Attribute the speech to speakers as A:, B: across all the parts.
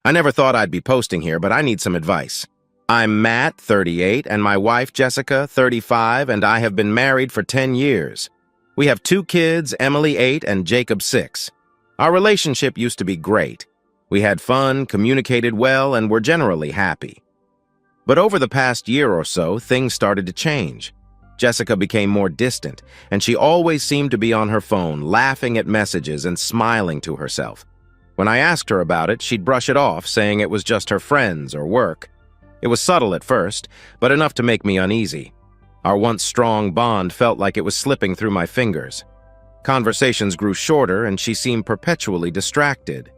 A: I never thought I'd be posting here, but I need some advice. I'm Matt, 38, and my wife, Jessica, 35, and I have been married for 10 years. We have 2 kids, Emily, 8, and Jacob, 6. Our relationship used to be great. We had fun, communicated well, and were generally happy. But over the past year or so, things started to change. Jessica became more distant, and she always seemed to be on her phone, laughing at messages and smiling to herself. When I asked her about it, she'd brush it off, saying it was just her friends or work. It was subtle at first, but enough to make me uneasy. Our once strong bond felt like it was slipping through my fingers. Conversations grew shorter, and she seemed perpetually distracted.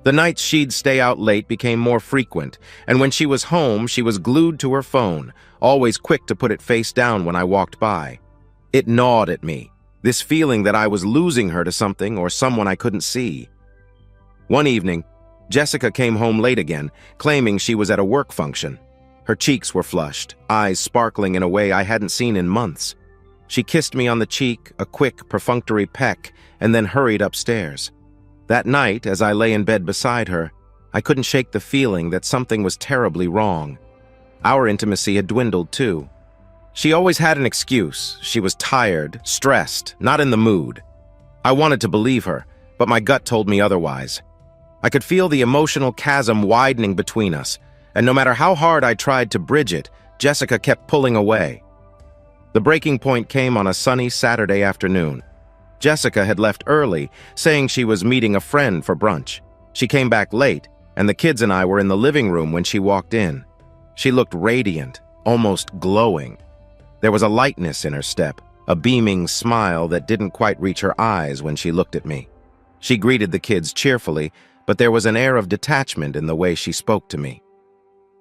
A: The nights she'd stay out late became more frequent, and when she was home, she was glued to her phone, always quick to put it face down when I walked by. It gnawed at me, this feeling that I was losing her to something or someone I couldn't see. One evening, Jessica came home late again, claiming she was at a work function. Her cheeks were flushed, eyes sparkling in a way I hadn't seen in months. She kissed me on the cheek, a quick, perfunctory peck, and then hurried upstairs. That night, as I lay in bed beside her, I couldn't shake the feeling that something was terribly wrong. Our intimacy had dwindled too. She always had an excuse. She was tired, stressed, not in the mood. I wanted to believe her, but my gut told me otherwise. I could feel the emotional chasm widening between us, and no matter how hard I tried to bridge it, Jessica kept pulling away. The breaking point came on a sunny Saturday afternoon. Jessica had left early, saying she was meeting a friend for brunch. She came back late, and the kids and I were in the living room when she walked in. She looked radiant, almost glowing. There was a lightness in her step, a beaming smile that didn't quite reach her eyes when she looked at me. She greeted the kids cheerfully, but there was an air of detachment in the way she spoke to me.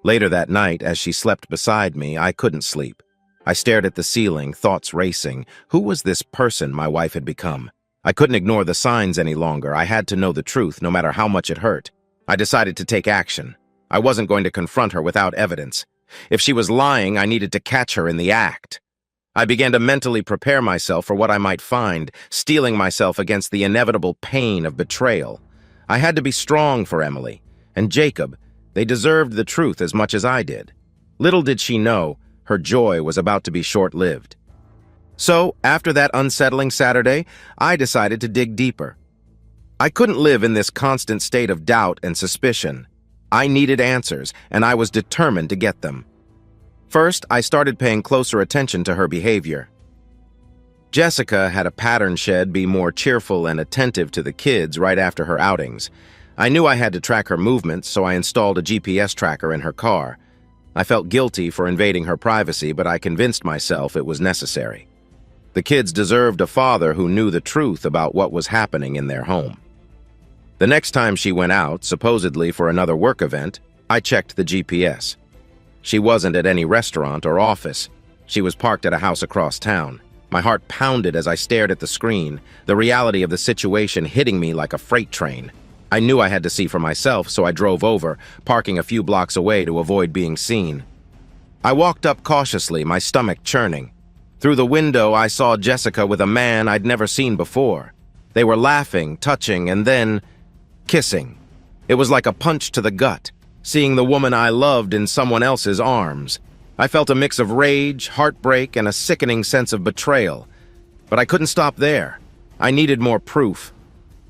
A: Later that night, as she slept beside me, I couldn't sleep. I stared at the ceiling, thoughts racing. Who was this person my wife had become? I couldn't ignore the signs any longer. I had to know the truth, no matter how much it hurt. I decided to take action. I wasn't going to confront her without evidence. If she was lying, I needed to catch her in the act. I began to mentally prepare myself for what I might find, steeling myself against the inevitable pain of betrayal. I had to be strong for Emily, and Jacob. They deserved the truth as much as I did. Little did she know, her joy was about to be short-lived. So, after that unsettling Saturday, I decided to dig deeper. I couldn't live in this constant state of doubt and suspicion. I needed answers, and I was determined to get them. First, I started paying closer attention to her behavior. Jessica had a pattern shed be more cheerful and attentive to the kids right after her outings. I knew I had to track her movements, so I installed a GPS tracker in her car. I felt guilty for invading her privacy, but I convinced myself it was necessary. The kids deserved a father who knew the truth about what was happening in their home. The next time she went out, supposedly for another work event, I checked the GPS. She wasn't at any restaurant or office. She was parked at a house across town. My heart pounded as I stared at the screen, the reality of the situation hitting me like a freight train. I knew I had to see for myself, so I drove over, parking a few blocks away to avoid being seen. I walked up cautiously, my stomach churning. Through the window, I saw Jessica with a man I'd never seen before. They were laughing, touching, and then kissing. It was like a punch to the gut, seeing the woman I loved in someone else's arms. I felt a mix of rage, heartbreak, and a sickening sense of betrayal. But I couldn't stop there. I needed more proof.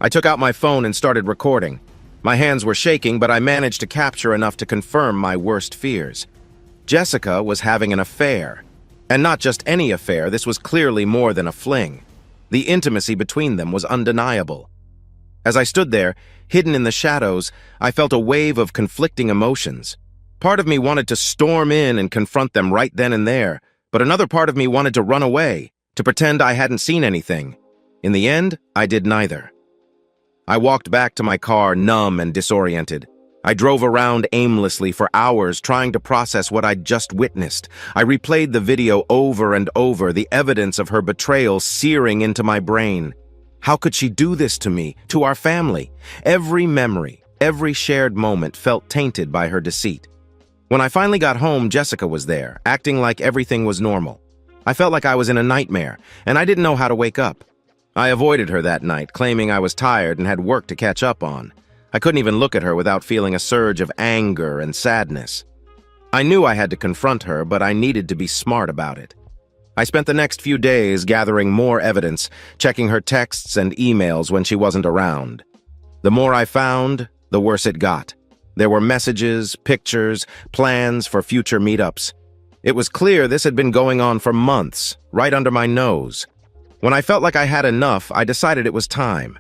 A: I took out my phone and started recording. My hands were shaking, but I managed to capture enough to confirm my worst fears. Jessica was having an affair. And not just any affair, this was clearly more than a fling. The intimacy between them was undeniable. As I stood there, hidden in the shadows, I felt a wave of conflicting emotions. Part of me wanted to storm in and confront them right then and there, but another part of me wanted to run away, to pretend I hadn't seen anything. In the end, I did neither. I walked back to my car, numb and disoriented. I drove around aimlessly for hours, trying to process what I'd just witnessed. I replayed the video over and over, the evidence of her betrayal searing into my brain. How could she do this to me, to our family? Every memory, every shared moment felt tainted by her deceit. When I finally got home, Jessica was there, acting like everything was normal. I felt like I was in a nightmare, and I didn't know how to wake up. I avoided her that night, claiming I was tired and had work to catch up on. I couldn't even look at her without feeling a surge of anger and sadness. I knew I had to confront her, but I needed to be smart about it. I spent the next few days gathering more evidence, checking her texts and emails when she wasn't around. The more I found, the worse it got. There were messages, pictures, plans for future meetups. It was clear this had been going on for months, right under my nose. When I felt like I had enough, I decided it was time.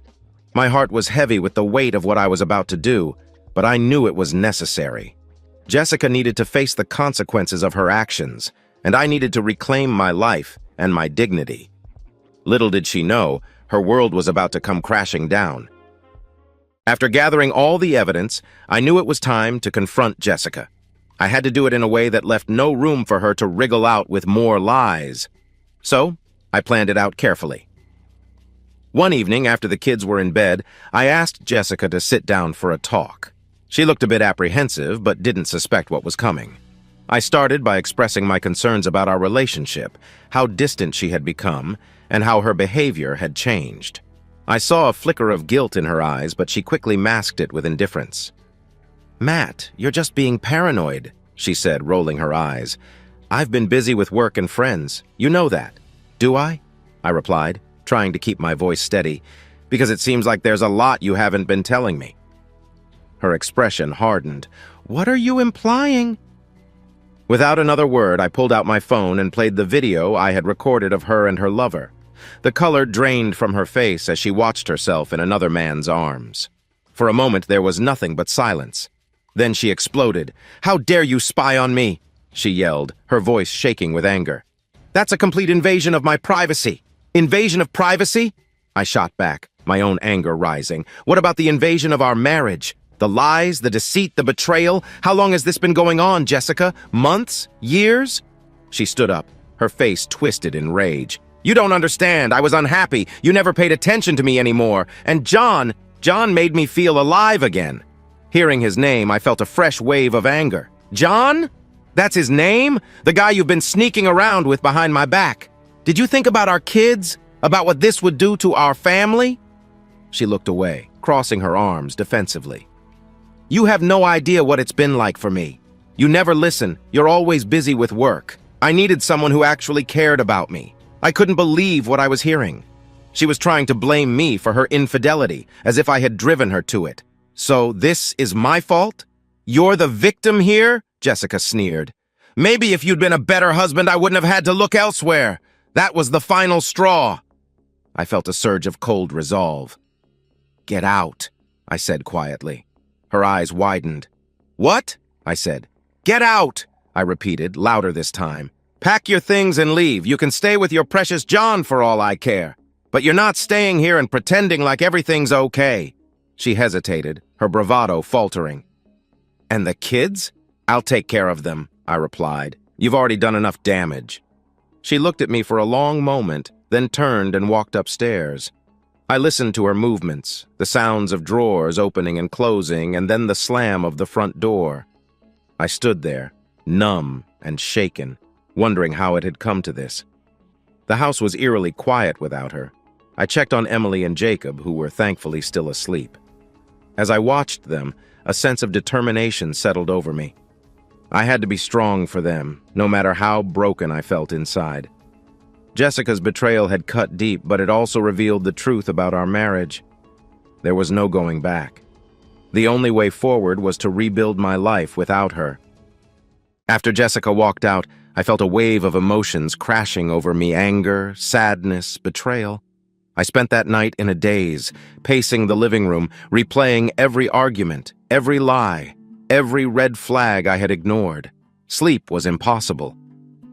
A: My heart was heavy with the weight of what I was about to do, but I knew it was necessary. Jessica needed to face the consequences of her actions, and I needed to reclaim my life and my dignity. Little did she know, her world was about to come crashing down. After gathering all the evidence, I knew it was time to confront Jessica. I had to do it in a way that left no room for her to wriggle out with more lies. So, I planned it out carefully. One evening, after the kids were in bed, I asked Jessica to sit down for a talk. She looked a bit apprehensive, but didn't suspect what was coming. I started by expressing my concerns about our relationship, how distant she had become, and how her behavior had changed. I saw a flicker of guilt in her eyes, but she quickly masked it with indifference. "Matt, you're just being paranoid," she said, rolling her eyes. "I've been busy with work and friends. You know that." "Do I?" I replied, trying to keep my voice steady, "because it seems like there's a lot you haven't been telling me." Her expression hardened. "What are you implying?" Without another word, I pulled out my phone and played the video I had recorded of her and her lover. The color drained from her face as she watched herself in another man's arms. For a moment, there was nothing but silence. Then she exploded. "How dare you spy on me?" she yelled, her voice shaking with anger. "That's a complete invasion of my privacy." "Invasion of privacy?" I shot back, my own anger rising. "What about the invasion of our marriage? The lies, the deceit, the betrayal? How long has this been going on, Jessica? Months? Years?" She stood up, her face twisted in rage. "You don't understand. I was unhappy. You never paid attention to me anymore. And John made me feel alive again." Hearing his name, I felt a fresh wave of anger. "John? That's his name? The guy you've been sneaking around with behind my back. Did you think about our kids? About what this would do to our family?" She looked away, crossing her arms defensively. "You have no idea what it's been like for me. You never listen. You're always busy with work. I needed someone who actually cared about me. I couldn't believe what I was hearing. She was trying to blame me for her infidelity, as if I had driven her to it. So this is my fault? You're the victim here?" Jessica sneered. "Maybe if you'd been a better husband, I wouldn't have had to look elsewhere. That was the final straw." I felt a surge of cold resolve. "Get out," I said quietly. Her eyes widened. "What?" I said. "Get out," I repeated, louder this time. "Pack your things and leave. You can stay with your precious John for all I care. But you're not staying here and pretending like everything's okay." She hesitated, her bravado faltering. "And the kids? I'll take care of them," I replied. "You've already done enough damage." She looked at me for a long moment, then turned and walked upstairs. I listened to her movements, the sounds of drawers opening and closing, and then the slam of the front door. I stood there, numb and shaken, wondering how it had come to this. The house was eerily quiet without her. I checked on Emily and Jacob, who were thankfully still asleep. As I watched them, a sense of determination settled over me. I had to be strong for them, no matter how broken I felt inside. Jessica's betrayal had cut deep, but it also revealed the truth about our marriage. There was no going back. The only way forward was to rebuild my life without her. After Jessica walked out, I felt a wave of emotions crashing over me: anger, sadness, betrayal. I spent that night in a daze, pacing the living room, replaying every argument, every lie, every red flag I had ignored. Sleep was impossible.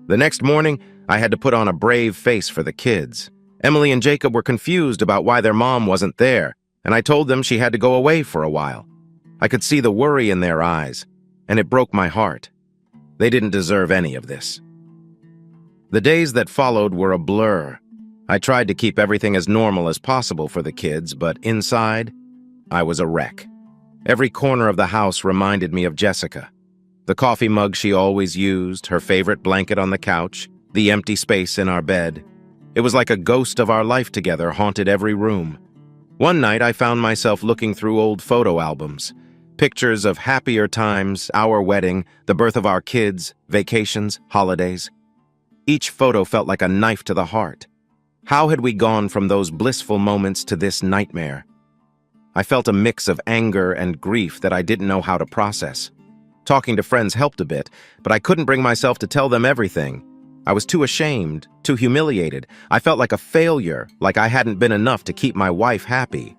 A: The next morning, I had to put on a brave face for the kids. Emily and Jacob were confused about why their mom wasn't there, and I told them she had to go away for a while. I could see the worry in their eyes, and it broke my heart. They didn't deserve any of this. The days that followed were a blur. I tried to keep everything as normal as possible for the kids, but inside, I was a wreck. Every corner of the house reminded me of Jessica. The coffee mug she always used, her favorite blanket on the couch, the empty space in our bed. It was like a ghost of our life together haunted every room. One night, I found myself looking through old photo albums. Pictures of happier times, our wedding, the birth of our kids, vacations, holidays. Each photo felt like a knife to the heart. How had we gone from those blissful moments to this nightmare? I felt a mix of anger and grief that I didn't know how to process. Talking to friends helped a bit, but I couldn't bring myself to tell them everything. I was too ashamed, too humiliated. I felt like a failure, like I hadn't been enough to keep my wife happy.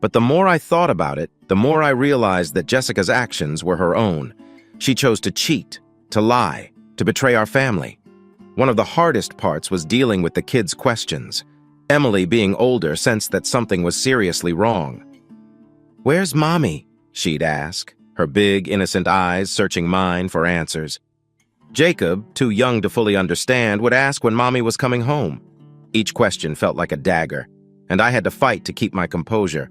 A: But the more I thought about it, the more I realized that Jessica's actions were her own. She chose to cheat, to lie, to betray our family. One of the hardest parts was dealing with the kids' questions. Emily, being older, sensed that something was seriously wrong. "Where's Mommy?" she'd ask, her big, innocent eyes searching mine for answers. Jacob, too young to fully understand, would ask when Mommy was coming home. Each question felt like a dagger, and I had to fight to keep my composure.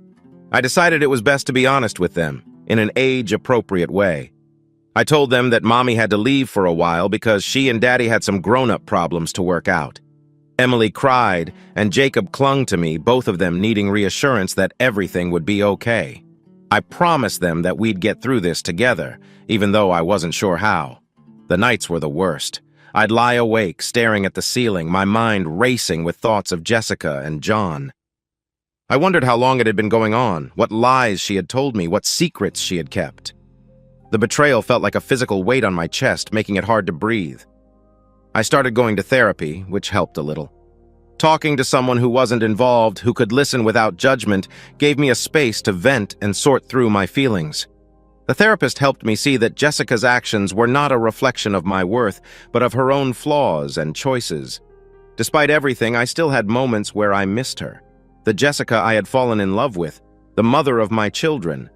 A: I decided it was best to be honest with them, in an age-appropriate way. I told them that Mommy had to leave for a while because she and Daddy had some grown-up problems to work out. Emily cried, and Jacob clung to me, both of them needing reassurance that everything would be okay. I promised them that we'd get through this together, even though I wasn't sure how. The nights were the worst. I'd lie awake, staring at the ceiling, my mind racing with thoughts of Jessica and John. I wondered how long it had been going on, what lies she had told me, what secrets she had kept. The betrayal felt like a physical weight on my chest, making it hard to breathe. I started going to therapy, which helped a little. Talking to someone who wasn't involved, who could listen without judgment, gave me a space to vent and sort through my feelings. The therapist helped me see that Jessica's actions were not a reflection of my worth, but of her own flaws and choices. Despite everything, I still had moments where I missed her. The Jessica I had fallen in love with, the mother of my children.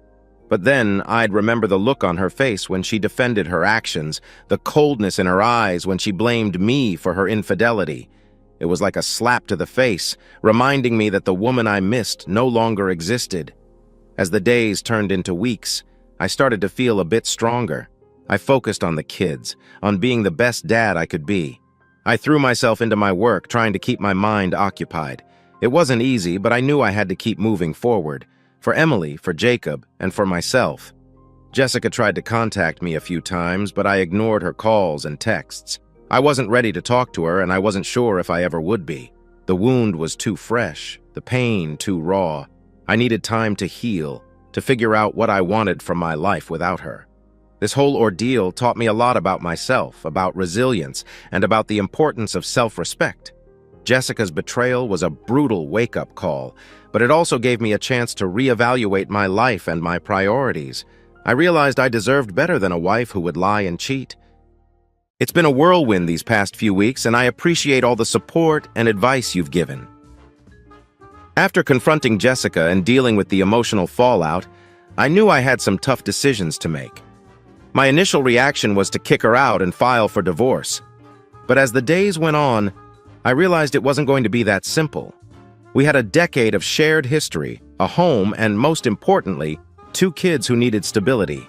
A: But then I'd remember the look on her face when she defended her actions, the coldness in her eyes when she blamed me for her infidelity. It was like a slap to the face, reminding me that the woman I missed no longer existed. As the days turned into weeks, I started to feel a bit stronger. I focused on the kids, on being the best dad I could be. I threw myself into my work, trying to keep my mind occupied. It wasn't easy, but I knew I had to keep moving forward. For Emily, for Jacob, and for myself. Jessica tried to contact me a few times, but I ignored her calls and texts. I wasn't ready to talk to her, and I wasn't sure if I ever would be. The wound was too fresh, the pain too raw. I needed time to heal, to figure out what I wanted from my life without her. This whole ordeal taught me a lot about myself, about resilience, and about the importance of self-respect. Jessica's betrayal was a brutal wake-up call, but it also gave me a chance to reevaluate my life and my priorities. I realized I deserved better than a wife who would lie and cheat. It's been a whirlwind these past few weeks, and I appreciate all the support and advice you've given. After confronting Jessica and dealing with the emotional fallout, I knew I had some tough decisions to make. My initial reaction was to kick her out and file for divorce. But as the days went on, I realized it wasn't going to be that simple. We had a decade of shared history, a home, and most importantly, 2 kids who needed stability.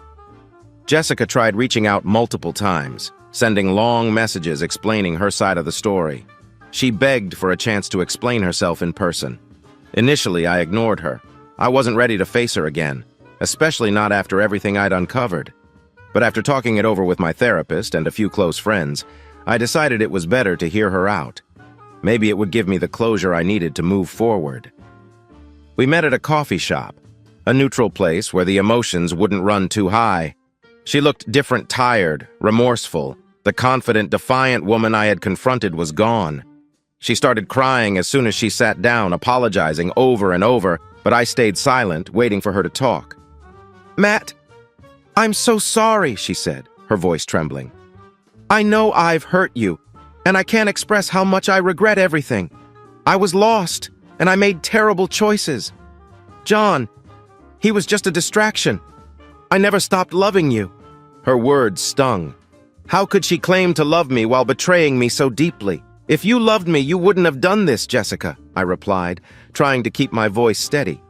A: Jessica tried reaching out multiple times, sending long messages explaining her side of the story. She begged for a chance to explain herself in person. Initially, I ignored her. I wasn't ready to face her again, especially not after everything I'd uncovered. But after talking it over with my therapist and a few close friends, I decided it was better to hear her out. Maybe it would give me the closure I needed to move forward. We met at a coffee shop, a neutral place where the emotions wouldn't run too high. She looked different, tired, remorseful. The confident, defiant woman I had confronted was gone. She started crying as soon as she sat down, apologizing over and over, but I stayed silent, waiting for her to talk. "Matt, I'm so sorry," she said, her voice trembling. "I know I've hurt you, and I can't express how much I regret everything. I was lost, and I made terrible choices. John, he was just a distraction. I never stopped loving you." Her words stung. How could she claim to love me while betraying me so deeply? "If you loved me, you wouldn't have done this, Jessica," I replied, trying to keep my voice steady.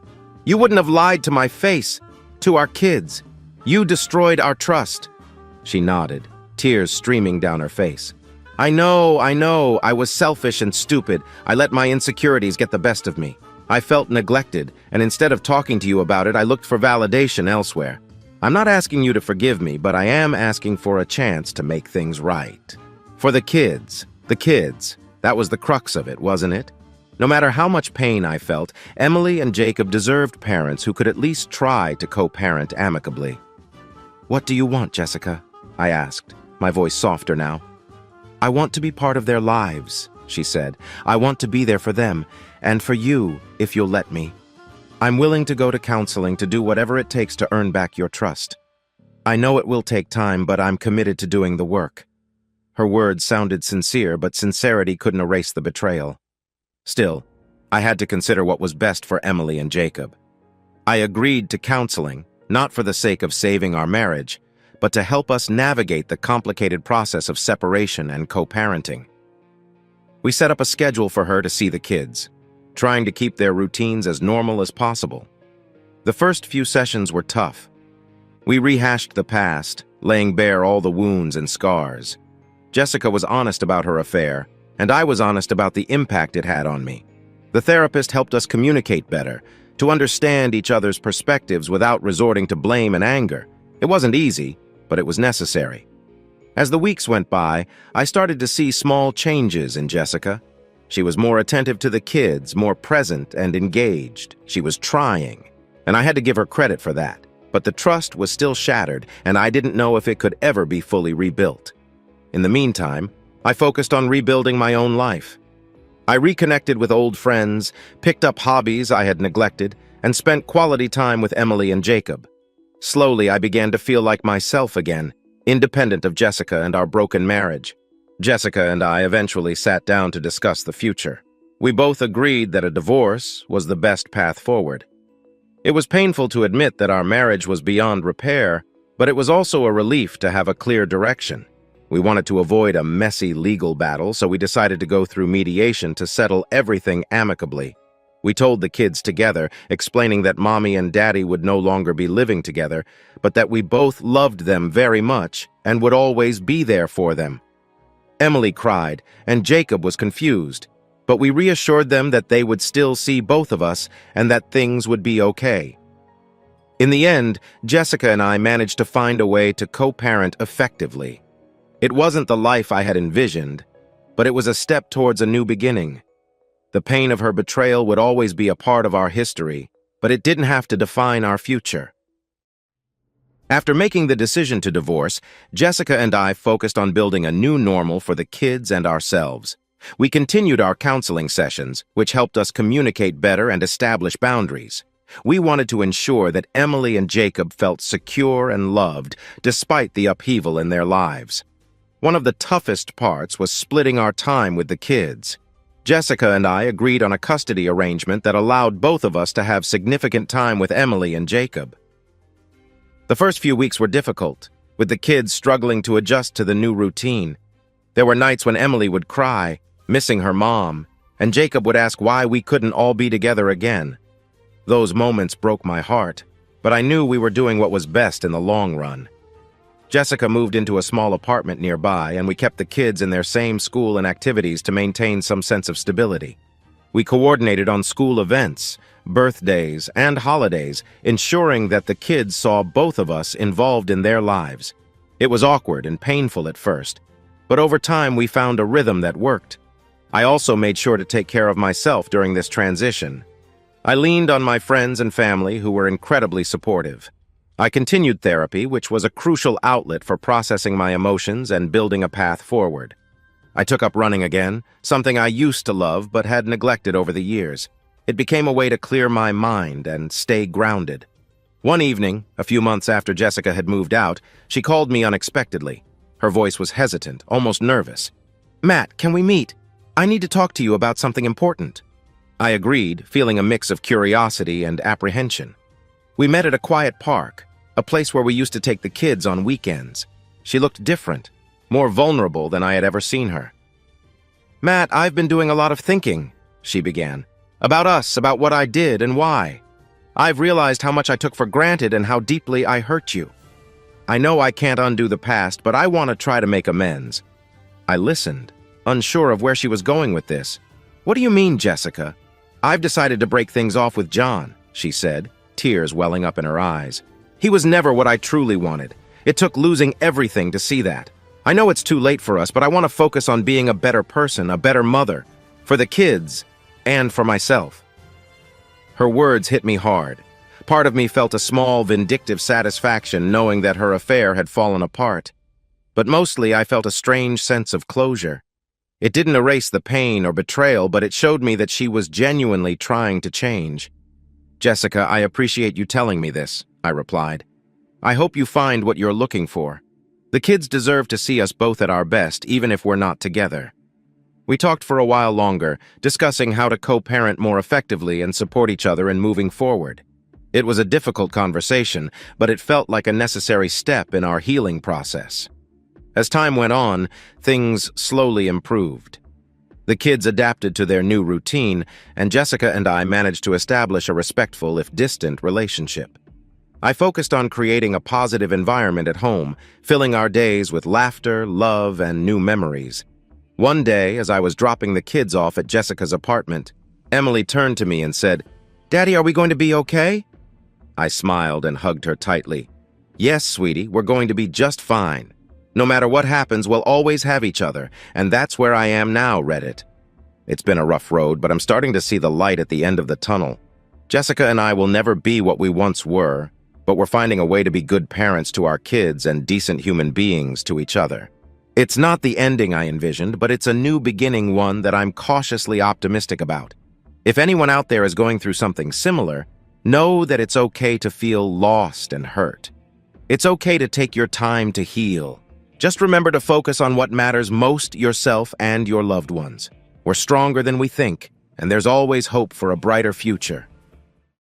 A: "You wouldn't have lied to my face, to our kids. You destroyed our trust." She nodded, tears streaming down her face. I know, I was selfish and stupid. I let my insecurities get the best of me. I felt neglected, and instead of talking to you about it, I looked for validation elsewhere. I'm not asking you to forgive me, but I am asking for a chance to make things right. For the kids, that was the crux of it, wasn't it? No matter how much pain I felt, Emily and Jacob deserved parents who could at least try to co-parent amicably. "What do you want, Jessica?" I asked, my voice softer now. "I want to be part of their lives," she said. "I want to be there for them, and for you, if you'll let me. I'm willing to go to counseling to do whatever it takes to earn back your trust. I know it will take time, but I'm committed to doing the work." Her words sounded sincere, but sincerity couldn't erase the betrayal. Still, I had to consider what was best for Emily and Jacob. I agreed to counseling, not for the sake of saving our marriage, but to help us navigate the complicated process of separation and co-parenting. We set up a schedule for her to see the kids, trying to keep their routines as normal as possible. The first few sessions were tough. We rehashed the past, laying bare all the wounds and scars. Jessica was honest about her affair, and I was honest about the impact it had on me. The therapist helped us communicate better, to understand each other's perspectives without resorting to blame and anger. It wasn't easy, but it was necessary. As the weeks went by, I started to see small changes in Jessica. She was more attentive to the kids, more present and engaged. She was trying, and I had to give her credit for that. But the trust was still shattered, and I didn't know if it could ever be fully rebuilt. In the meantime, I focused on rebuilding my own life. I reconnected with old friends, picked up hobbies I had neglected, and spent quality time with Emily and Jacob. Slowly, I began to feel like myself again, independent of Jessica and our broken marriage. Jessica and I eventually sat down to discuss the future. We both agreed that a divorce was the best path forward. It was painful to admit that our marriage was beyond repair, but it was also a relief to have a clear direction. We wanted to avoid a messy legal battle, so we decided to go through mediation to settle everything amicably. We told the kids together, explaining that Mommy and Daddy would no longer be living together, but that we both loved them very much and would always be there for them. Emily cried, and Jacob was confused, but we reassured them that they would still see both of us and that things would be okay. In the end, Jessica and I managed to find a way to co-parent effectively. It wasn't the life I had envisioned, but it was a step towards a new beginning. The pain of her betrayal would always be a part of our history, but it didn't have to define our future. After making the decision to divorce, Jessica and I focused on building a new normal for the kids and ourselves. We continued our counseling sessions, which helped us communicate better and establish boundaries. We wanted to ensure that Emily and Jacob felt secure and loved, despite the upheaval in their lives. One of the toughest parts was splitting our time with the kids. Jessica and I agreed on a custody arrangement that allowed both of us to have significant time with Emily and Jacob. The first few weeks were difficult, with the kids struggling to adjust to the new routine. There were nights when Emily would cry, missing her mom, and Jacob would ask why we couldn't all be together again. Those moments broke my heart, but I knew we were doing what was best in the long run. Jessica moved into a small apartment nearby, and we kept the kids in their same school and activities to maintain some sense of stability. We coordinated on school events, birthdays, and holidays, ensuring that the kids saw both of us involved in their lives. It was awkward and painful at first, but over time we found a rhythm that worked. I also made sure to take care of myself during this transition. I leaned on my friends and family who were incredibly supportive. I continued therapy, which was a crucial outlet for processing my emotions and building a path forward. I took up running again, something I used to love but had neglected over the years. It became a way to clear my mind and stay grounded. One evening, a few months after Jessica had moved out, she called me unexpectedly. Her voice was hesitant, almost nervous. "Matt, can we meet? I need to talk to you about something important." I agreed, feeling a mix of curiosity and apprehension. We met at a quiet park, a place where we used to take the kids on weekends. She looked different, more vulnerable than I had ever seen her. "Matt, I've been doing a lot of thinking," she began. "About us, about what I did and why. I've realized how much I took for granted and how deeply I hurt you. I know I can't undo the past, but I want to try to make amends." I listened, unsure of where she was going with this. "What do you mean, Jessica?" "I've decided to break things off with John," she said, tears welling up in her eyes. "He was never what I truly wanted. It took losing everything to see that. I know it's too late for us, but I want to focus on being a better person, a better mother, for the kids and for myself." Her words hit me hard. Part of me felt a small, vindictive satisfaction knowing that her affair had fallen apart. But mostly I felt a strange sense of closure. It didn't erase the pain or betrayal, but it showed me that she was genuinely trying to change. "Jessica, I appreciate you telling me this," I replied. "I hope you find what you're looking for. The kids deserve to see us both at our best, even if we're not together." We talked for a while longer, discussing how to co-parent more effectively and support each other in moving forward. It was a difficult conversation, but it felt like a necessary step in our healing process. As time went on, things slowly improved. The kids adapted to their new routine, and Jessica and I managed to establish a respectful, if distant, relationship. I focused on creating a positive environment at home, filling our days with laughter, love, and new memories. One day, as I was dropping the kids off at Jessica's apartment, Emily turned to me and said, "Daddy, are we going to be okay?" I smiled and hugged her tightly. "Yes, sweetie, we're going to be just fine. No matter what happens, we'll always have each other, and that's where I am now, Reddit." It's been a rough road, but I'm starting to see the light at the end of the tunnel. Jessica and I will never be what we once were, but we're finding a way to be good parents to our kids and decent human beings to each other. It's not the ending I envisioned, but it's a new beginning, one that I'm cautiously optimistic about. If anyone out there is going through something similar, know that it's okay to feel lost and hurt. It's okay to take your time to heal. Just remember to focus on what matters most, yourself and your loved ones. We're stronger than we think, and there's always hope for a brighter future.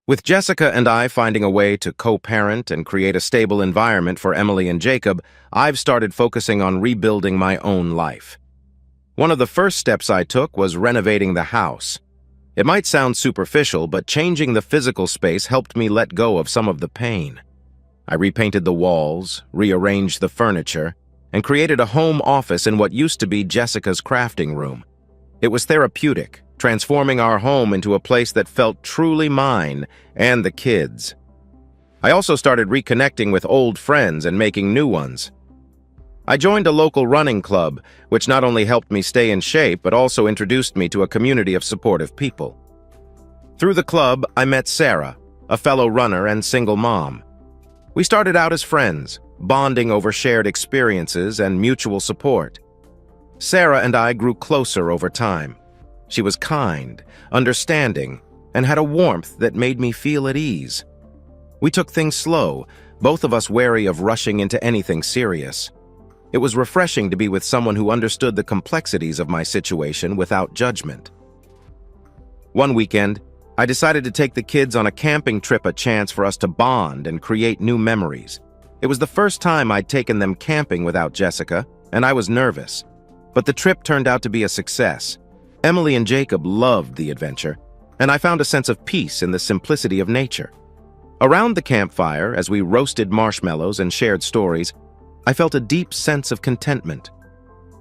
A: With Jessica and I finding a way to co-parent and create a stable environment for Emily and Jacob, I've started focusing on rebuilding my own life. One of the first steps I took was renovating the house. It might sound superficial, but changing the physical space helped me let go of some of the pain. I repainted the walls, rearranged the furniture, and created a home office in what used to be Jessica's crafting room. It was therapeutic, transforming our home into a place that felt truly mine and the kids. I also started reconnecting with old friends and making new ones. I joined a local running club, which not only helped me stay in shape, but also introduced me to a community of supportive people. Through the club, I met Sarah, a fellow runner and single mom. We started out as friends, bonding over shared experiences and mutual support. Sarah and I grew closer over time. She was kind, understanding, and had a warmth that made me feel at ease. We took things slow, both of us wary of rushing into anything serious. It was refreshing to be with someone who understood the complexities of my situation without judgment. One weekend, I decided to take the kids on a camping trip, a chance for us to bond and create new memories. It was the first time I'd taken them camping without Jessica, and I was nervous. But the trip turned out to be a success. Emily and Jacob loved the adventure, and I found a sense of peace in the simplicity of nature. Around the campfire, as we roasted marshmallows and shared stories, I felt a deep sense of contentment.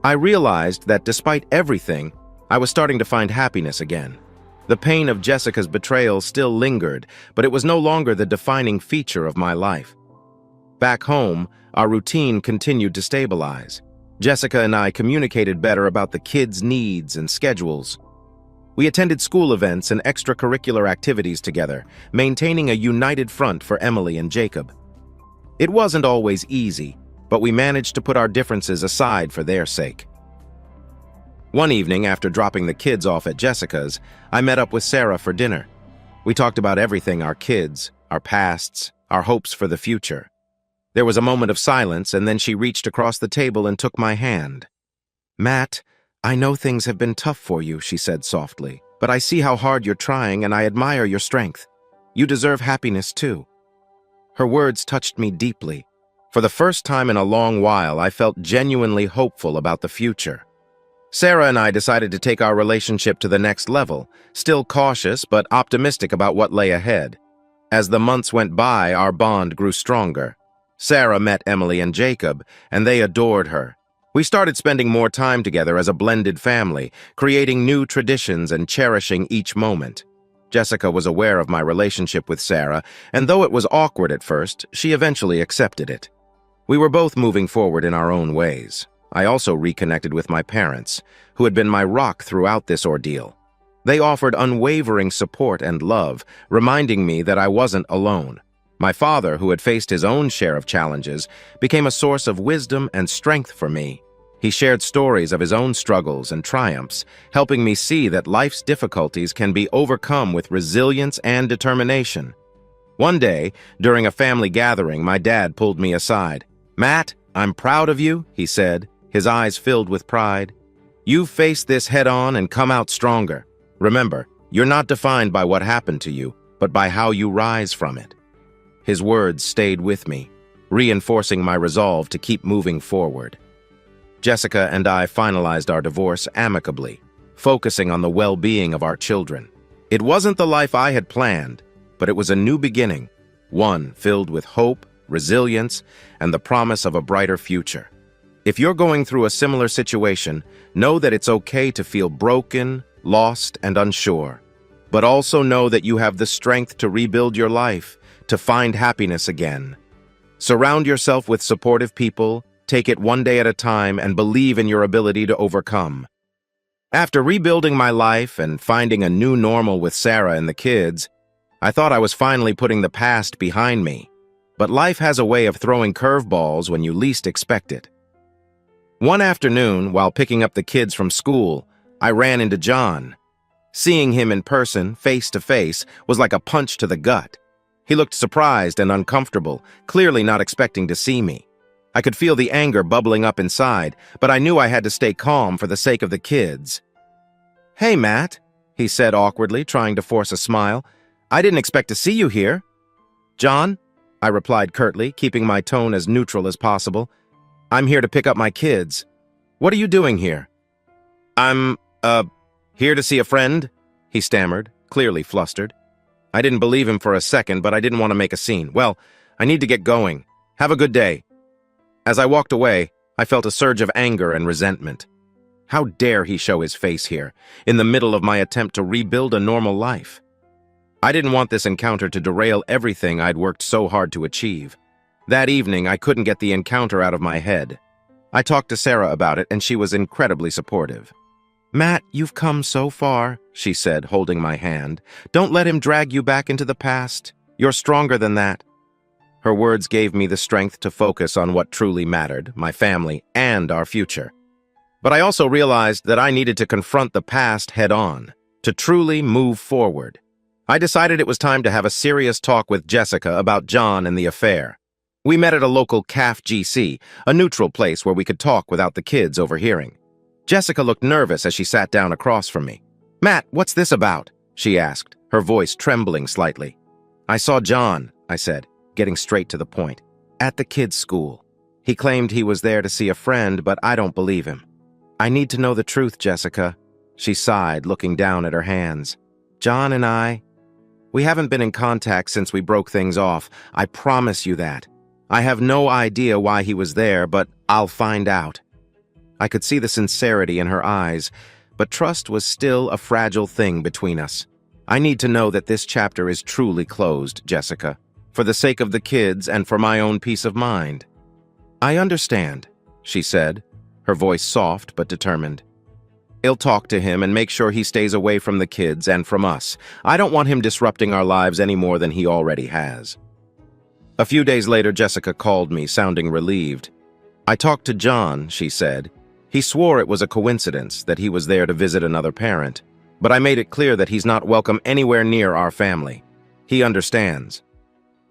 A: I realized that despite everything, I was starting to find happiness again. The pain of Jessica's betrayal still lingered, but it was no longer the defining feature of my life. Back home, our routine continued to stabilize. Jessica and I communicated better about the kids' needs and schedules. We attended school events and extracurricular activities together, maintaining a united front for Emily and Jacob. It wasn't always easy, but we managed to put our differences aside for their sake. One evening, after dropping the kids off at Jessica's, I met up with Sarah for dinner. We talked about everything: our kids, our pasts, our hopes for the future. There was a moment of silence, and then she reached across the table and took my hand. "Matt, I know things have been tough for you," she said softly, "but I see how hard you're trying, and I admire your strength. You deserve happiness too." Her words touched me deeply. For the first time in a long while, I felt genuinely hopeful about the future. Sarah and I decided to take our relationship to the next level, still cautious but optimistic about what lay ahead. As the months went by, our bond grew stronger. Sarah met Emily and Jacob, and they adored her. We started spending more time together as a blended family, creating new traditions and cherishing each moment. Jessica was aware of my relationship with Sarah, and though it was awkward at first, she eventually accepted it. We were both moving forward in our own ways. I also reconnected with my parents, who had been my rock throughout this ordeal. They offered unwavering support and love, reminding me that I wasn't alone. My father, who had faced his own share of challenges, became a source of wisdom and strength for me. He shared stories of his own struggles and triumphs, helping me see that life's difficulties can be overcome with resilience and determination. One day, during a family gathering, my dad pulled me aside. "Matt, I'm proud of you," he said, his eyes filled with pride. "You've faced this head-on and come out stronger. Remember, you're not defined by what happened to you, but by how you rise from it." His words stayed with me, reinforcing my resolve to keep moving forward. Jessica and I finalized our divorce amicably, focusing on the well-being of our children. It wasn't the life I had planned, but it was a new beginning, one filled with hope, resilience, and the promise of a brighter future. If you're going through a similar situation, know that it's okay to feel broken, lost, and unsure. But also know that you have the strength to rebuild your life, to find happiness again. Surround yourself with supportive people, take it one day at a time, and believe in your ability to overcome. After rebuilding my life and finding a new normal with Sarah and the kids, I thought I was finally putting the past behind me. But life has a way of throwing curveballs when you least expect it. One afternoon, while picking up the kids from school, I ran into John. Seeing him in person, face to face, was like a punch to the gut. He looked surprised and uncomfortable, clearly not expecting to see me. I could feel the anger bubbling up inside, but I knew I had to stay calm for the sake of the kids. "Hey, Matt," he said awkwardly, trying to force a smile. "I didn't expect to see you here." "John," I replied curtly, keeping my tone as neutral as possible. "I'm here to pick up my kids. What are you doing here?" I'm here to see a friend," he stammered, clearly flustered. I didn't believe him for a second, but I didn't want to make a scene. "Well, I need to get going. Have a good day." As I walked away, I felt a surge of anger and resentment. How dare he show his face here, in the middle of my attempt to rebuild a normal life? I didn't want this encounter to derail everything I'd worked so hard to achieve. That evening, I couldn't get the encounter out of my head. I talked to Sarah about it, and she was incredibly supportive. "Matt, you've come so far," she said, holding my hand. "Don't let him drag you back into the past. You're stronger than that." Her words gave me the strength to focus on what truly mattered, my family and our future. But I also realized that I needed to confront the past head-on, to truly move forward. I decided it was time to have a serious talk with Jessica about John and the affair. We met at a local CAF GC, a neutral place where we could talk without the kids overhearing. Jessica looked nervous as she sat down across from me. "Matt, what's this about?" she asked, her voice trembling slightly. "I saw John," I said, getting straight to the point, "at the kids' school. He claimed he was there to see a friend, but I don't believe him." "I need to know the truth, Jessica," she sighed, looking down at her hands. "John and we haven't been in contact since we broke things off. I promise you that. I have no idea why he was there, but I'll find out." I could see the sincerity in her eyes, but trust was still a fragile thing between us. "I need to know that this chapter is truly closed, Jessica, for the sake of the kids and for my own peace of mind." "I understand," she said, her voice soft but determined. "I'll talk to him and make sure he stays away from the kids and from us. I don't want him disrupting our lives any more than he already has." A few days later, Jessica called me, sounding relieved. "I talked to John," she said. "He swore it was a coincidence that he was there to visit another parent, but I made it clear that he's not welcome anywhere near our family. He understands."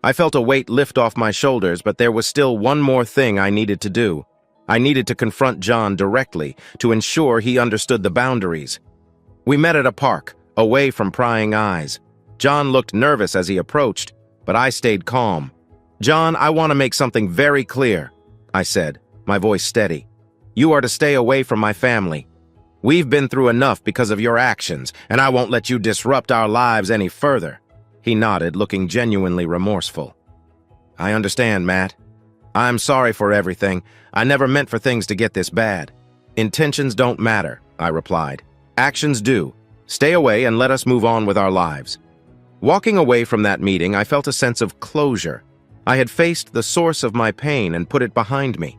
A: I felt a weight lift off my shoulders, but there was still one more thing I needed to do. I needed to confront John directly, to ensure he understood the boundaries. We met at a park, away from prying eyes. John looked nervous as he approached, but I stayed calm. "John, I want to make something very clear," I said, my voice steady. "You are to stay away from my family. We've been through enough because of your actions, and I won't let you disrupt our lives any further." He nodded, looking genuinely remorseful. "I understand, Matt. I'm sorry for everything. I never meant for things to get this bad." "Intentions don't matter," I replied. "Actions do. Stay away and let us move on with our lives." Walking away from that meeting, I felt a sense of closure. I had faced the source of my pain and put it behind me.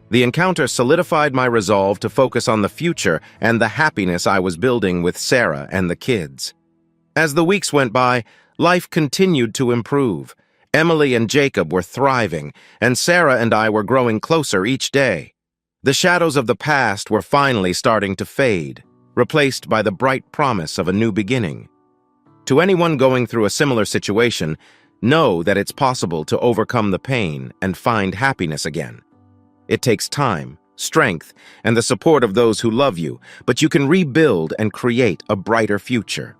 A: The encounter solidified my resolve to focus on the future and the happiness I was building with Sarah and the kids. As the weeks went by, life continued to improve. Emily and Jacob were thriving, and Sarah and I were growing closer each day. The shadows of the past were finally starting to fade, replaced by the bright promise of a new beginning. To anyone going through a similar situation, know that it's possible to overcome the pain and find happiness again. It takes time, strength, and the support of those who love you, but you can rebuild and create a brighter future.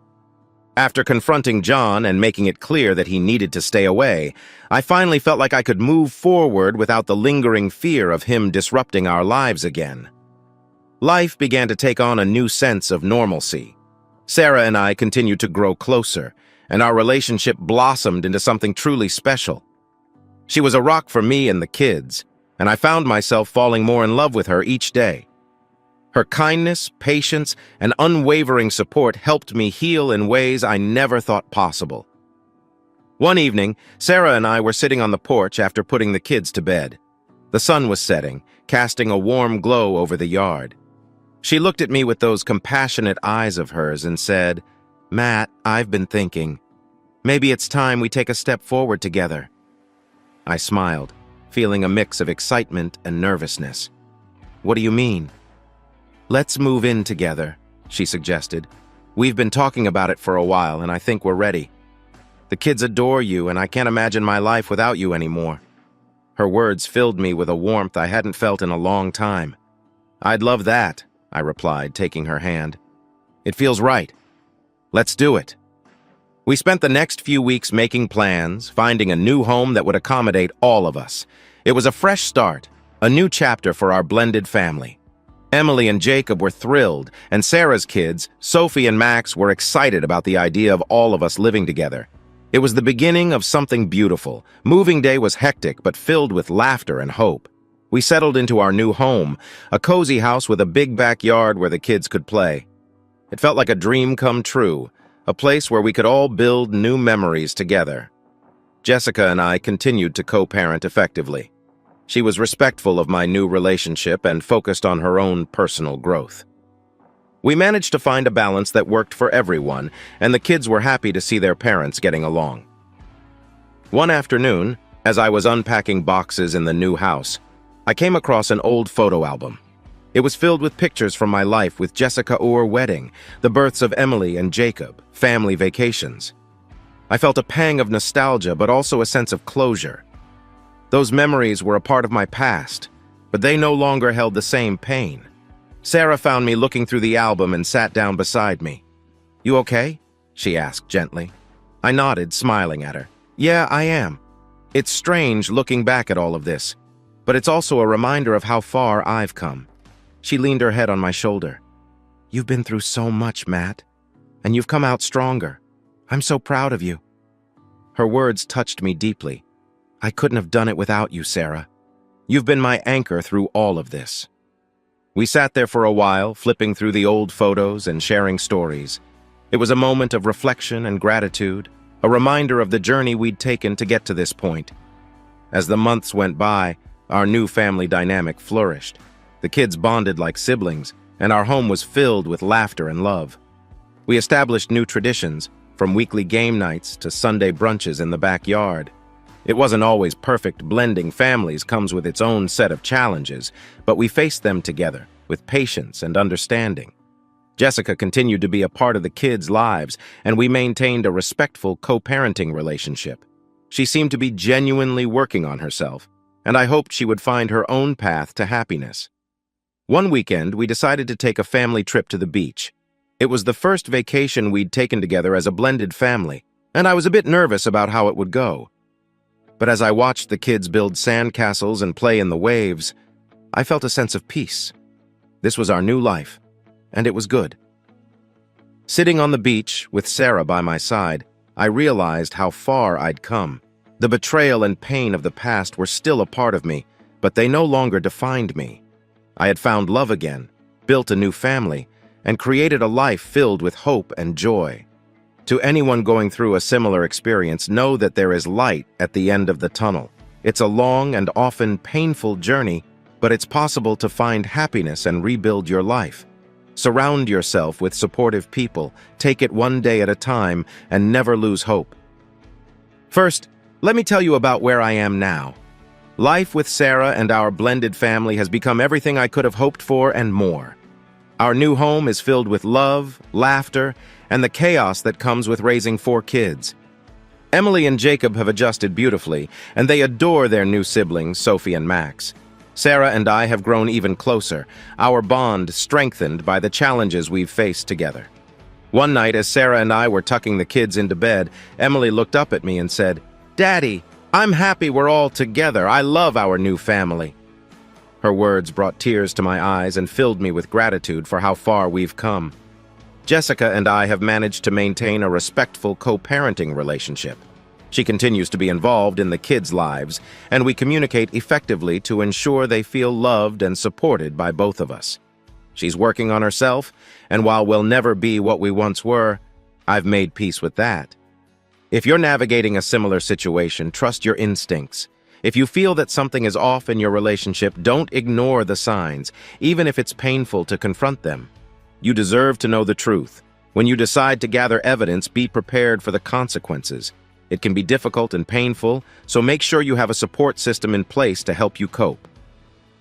A: After confronting John and making it clear that he needed to stay away, I finally felt like I could move forward without the lingering fear of him disrupting our lives again. Life began to take on a new sense of normalcy. Sarah and I continued to grow closer, and our relationship blossomed into something truly special. She was a rock for me and the kids, and I found myself falling more in love with her each day. Her kindness, patience, and unwavering support helped me heal in ways I never thought possible. One evening, Sarah and I were sitting on the porch after putting the kids to bed. The sun was setting, casting a warm glow over the yard. She looked at me with those compassionate eyes of hers and said, "Matt, I've been thinking. Maybe it's time we take a step forward together." I smiled, feeling a mix of excitement and nervousness. "What do you mean?" "Let's move in together," she suggested. "We've been talking about it for a while, and I think we're ready. The kids adore you, and I can't imagine my life without you anymore." Her words filled me with a warmth I hadn't felt in a long time. "I'd love that," I replied, taking her hand. "It feels right. Let's do it." We spent the next few weeks making plans, finding a new home that would accommodate all of us. It was a fresh start, a new chapter for our blended family. Emily and Jacob were thrilled, and Sarah's kids, Sophie and Max, were excited about the idea of all of us living together. It was the beginning of something beautiful. Moving day was hectic, but filled with laughter and hope. We settled into our new home, a cozy house with a big backyard where the kids could play. It felt like a dream come true, a place where we could all build new memories together. Jessica and I continued to co-parent effectively. She was respectful of my new relationship and focused on her own personal growth. We managed to find a balance that worked for everyone, and the kids were happy to see their parents getting along. One afternoon, as I was unpacking boxes in the new house, I came across an old photo album. It was filled with pictures from my life with Jessica or wedding, the births of Emily and Jacob, family vacations. I felt a pang of nostalgia, but also a sense of closure. Those memories were a part of my past, but they no longer held the same pain. Sarah found me looking through the album and sat down beside me. "You okay?" she asked gently. I nodded, smiling at her. "Yeah, I am. It's strange looking back at all of this, but it's also a reminder of how far I've come." She leaned her head on my shoulder. "You've been through so much, Matt, and you've come out stronger. I'm so proud of you." Her words touched me deeply. "I couldn't have done it without you, Sarah. You've been my anchor through all of this." We sat there for a while, flipping through the old photos and sharing stories. It was a moment of reflection and gratitude, a reminder of the journey we'd taken to get to this point. As the months went by, our new family dynamic flourished. The kids bonded like siblings, and our home was filled with laughter and love. We established new traditions, from weekly game nights to Sunday brunches in the backyard. It wasn't always perfect. Blending families comes with its own set of challenges, but we faced them together with patience and understanding. Jessica continued to be a part of the kids' lives, and we maintained a respectful co-parenting relationship. She seemed to be genuinely working on herself, and I hoped she would find her own path to happiness. One weekend, we decided to take a family trip to the beach. It was the first vacation we'd taken together as a blended family, and I was a bit nervous about how it would go. But as I watched the kids build sandcastles and play in the waves, I felt a sense of peace. This was our new life, and it was good. Sitting on the beach with Sarah by my side, I realized how far I'd come. The betrayal and pain of the past were still a part of me, but they no longer defined me. I had found love again, built a new family, and created a life filled with hope and joy. To anyone going through a similar experience, know that there is light at the end of the tunnel. It's a long and often painful journey, but it's possible to find happiness and rebuild your life. Surround yourself with supportive people, take it one day at a time, and never lose hope. First, let me tell you about where I am now. Life with Sarah and our blended family has become everything I could have hoped for and more. Our new home is filled with love, laughter, and the chaos that comes with raising 4 kids. Emily and Jacob have adjusted beautifully, and they adore their new siblings, Sophie and Max. Sarah and I have grown even closer, our bond strengthened by the challenges we've faced together. One night, as Sarah and I were tucking the kids into bed, Emily looked up at me and said, "Daddy, I'm happy we're all together. I love our new family." Her words brought tears to my eyes and filled me with gratitude for how far we've come. Jessica and I have managed to maintain a respectful co-parenting relationship. She continues to be involved in the kids' lives, and we communicate effectively to ensure they feel loved and supported by both of us. She's working on herself, and while we'll never be what we once were, I've made peace with that. If you're navigating a similar situation, trust your instincts. If you feel that something is off in your relationship, don't ignore the signs, even if it's painful to confront them. You deserve to know the truth. When you decide to gather evidence, be prepared for the consequences. It can be difficult and painful, so make sure you have a support system in place to help you cope.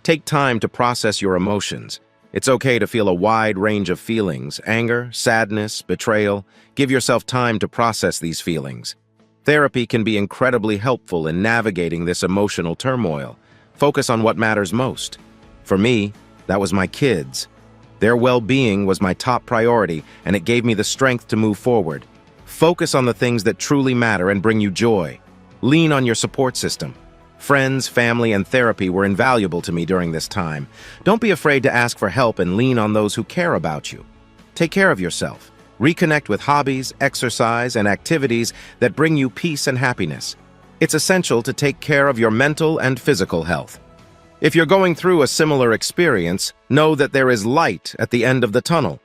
A: Take time to process your emotions. It's okay to feel a wide range of feelings: anger, sadness, betrayal. Give yourself time to process these feelings. Therapy can be incredibly helpful in navigating this emotional turmoil. Focus on what matters most. For me, that was my kids. Their well-being was my top priority, and it gave me the strength to move forward. Focus on the things that truly matter and bring you joy. Lean on your support system. Friends, family, and therapy were invaluable to me during this time. Don't be afraid to ask for help and lean on those who care about you. Take care of yourself. Reconnect with hobbies, exercise, and activities that bring you peace and happiness. It's essential to take care of your mental and physical health. If you're going through a similar experience, know that there is light at the end of the tunnel.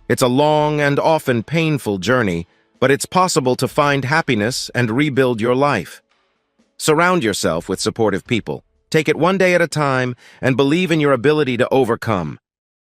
A: It's a long and often painful journey, but it's possible to find happiness and rebuild your life. Surround yourself with supportive people. Take it one day at a time and believe in your ability to overcome.